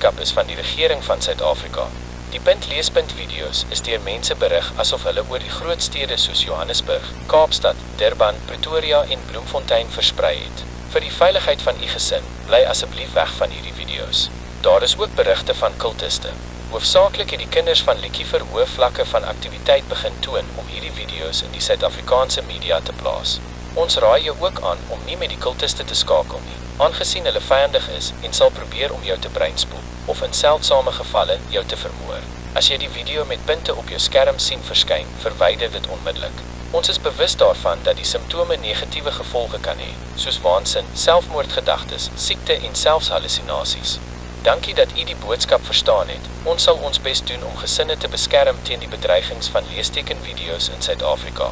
boodskap is van die regering van Suid-Afrika. Die Lees.video's is deur mense berig asof hulle oor die groot stede soos Johannesburg, Kaapstad, Durban, Pretoria en Bloemfontein versprei het. Vir die veiligheid van u gesin, bly asseblief weg van hierdie video's. Daar is ook berigte van kultiste. Hoofsaaklik het die kinders van Liedjie vir hoë vlakke van aktiwiteit begin toon om hierdie video's in die Suid-Afrikaanse media te plaas. Ons raai jou ook aan om nie met die kultiste te skakel nie, aangesien hulle vyandig is en sal probeer om jou te breinspoel, of in seldsame gevalle jou te vermoor. As jy die video met punte op jou skerm sien verskyn, verwyder dit onmiddellik. Ons is bewus daarvan dat die simptome negatiewe gevolge kan hê, soos waansin, selfmoordgedagtes, siekte en selfs hallusinasies. Dankie dat u die boodskap verstaan het. Ons sal ons bes doen om gesinne te beskerm teen die bedreigings van leestekenvideo's in Suid-Afrika.